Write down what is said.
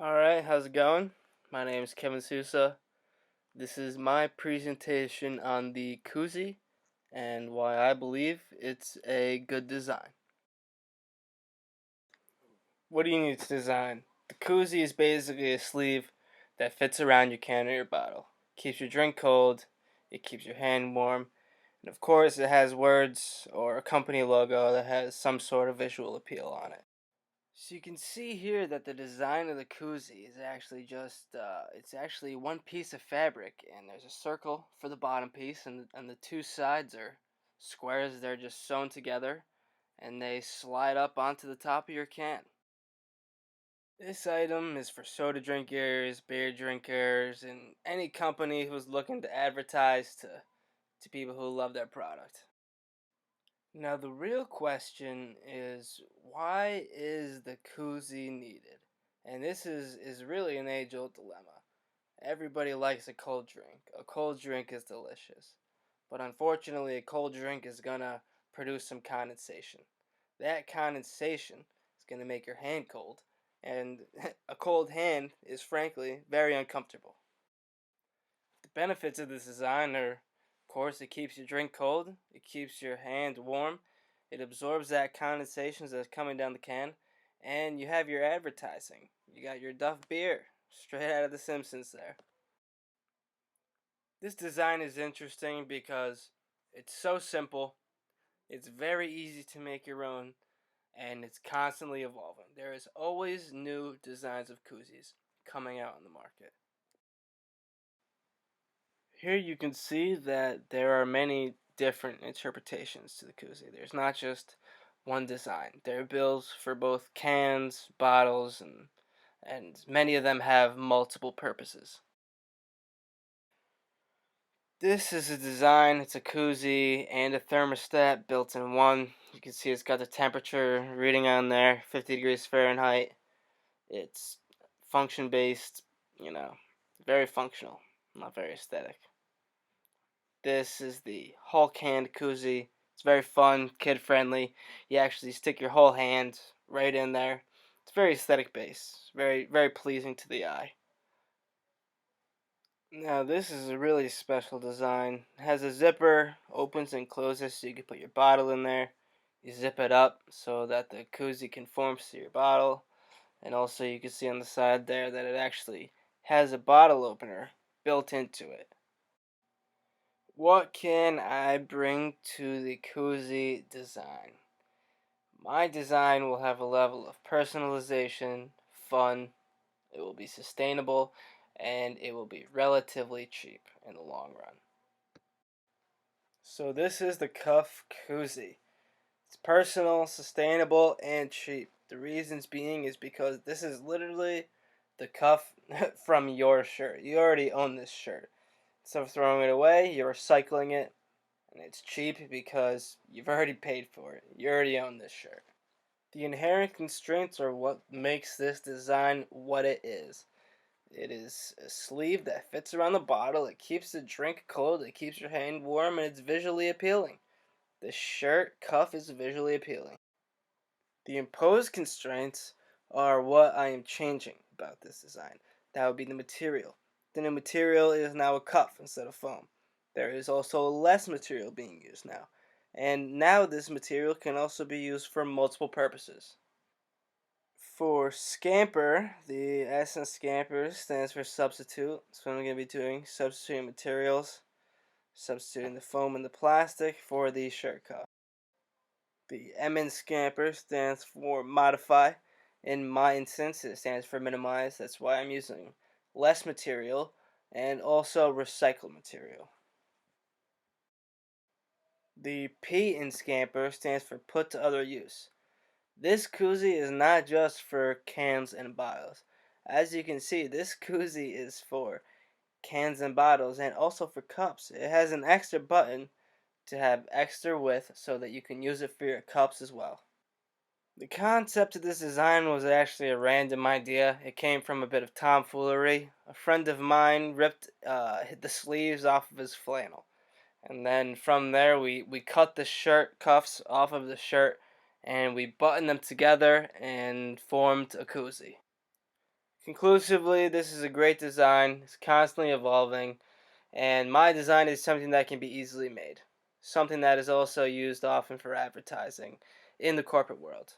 Alright, how's it going? My name is Kevin Sousa. This is my presentation on the koozie and why I believe it's a good design. What do you need to design? The koozie is basically a sleeve that fits around your can or your bottle. Keeps your drink cold, it keeps your hand warm, and of course it has words or a company logo that has some sort of visual appeal on it. So you can see here that the design of the koozie is actually it's actually one piece of fabric, and there's a circle for the bottom piece, and the two sides are squares. They're just sewn together, and they slide up onto the top of your can. This item is for soda drinkers, beer drinkers, and any company who's looking to advertise to people who love their product. Now, the real question is, why is the koozie needed? And this is really an age-old dilemma. Everybody likes a cold drink. A cold drink is delicious. But unfortunately, a cold drink is going to produce some condensation. That condensation is going to make your hand cold. And a cold hand is, frankly, very uncomfortable. The benefits of this design are, of course, it keeps your drink cold, it keeps your hand warm, it absorbs that condensation that's coming down the can, and you have your advertising. You got your Duff beer, straight out of The Simpsons there. This design is interesting because it's so simple, it's very easy to make your own, and it's constantly evolving. There is always new designs of koozies coming out on the market. Here you can see that there are many different interpretations to the koozie. There's not just one design. There are bills for both cans, bottles, and many of them have multiple purposes. This is a design. It's a koozie and a thermostat built in one. You can see it's got the temperature reading on there, 50 degrees Fahrenheit. It's function based, very functional, not very aesthetic. This is the Hulk hand koozie. It's very fun, kid friendly. You actually stick your whole hand right in there. It's very aesthetic based, very pleasing to the eye. Now this is a really special design. It has a zipper, opens and closes so you can put your bottle in there. You zip it up so that the koozie conforms to your bottle. And also you can see on the side there that it actually has a bottle opener built into it. What can I bring to the koozie design? My design will have a level of personalization, fun, it will be sustainable, and it will be relatively cheap in the long run. So this is the Cuff Koozie. It's personal, sustainable, and cheap. The reasons being is because this is literally the cuff from your shirt. You already own this shirt. Instead of throwing it away, you're recycling it, and it's cheap because you've already paid for it. You already own this shirt. The inherent constraints are what makes this design what it is. It is a sleeve that fits around the bottle, it keeps the drink cold, it keeps your hand warm, and it's visually appealing. The shirt cuff is visually appealing. The imposed constraints are what I am changing about this design. That would be the material. The new material is now a cuff instead of foam. There is also less material being used now. And now this material can also be used for multiple purposes. For scamper, the S in scamper stands for substitute. So I'm going to be doing substituting materials, substituting the foam and the plastic for the shirt cuff. The M in scamper stands for modify. In my instance, it stands for minimize. That's why I'm using less material and also recycled material. The P in scamper stands for put to other use. This koozie is not just for cans and bottles. As you can see, this koozie is for cans and bottles and also for cups. It has an extra button to have extra width so that you can use it for your cups as well. The concept of this design was actually a random idea. It came from a bit of tomfoolery. A friend of mine ripped the sleeves off of his flannel. And then from there we cut the shirt cuffs off of the shirt and we buttoned them together and formed a koozie. Conclusively, this is a great design. It's constantly evolving, and my design is something that can be easily made. Something that is also used often for advertising in the corporate world.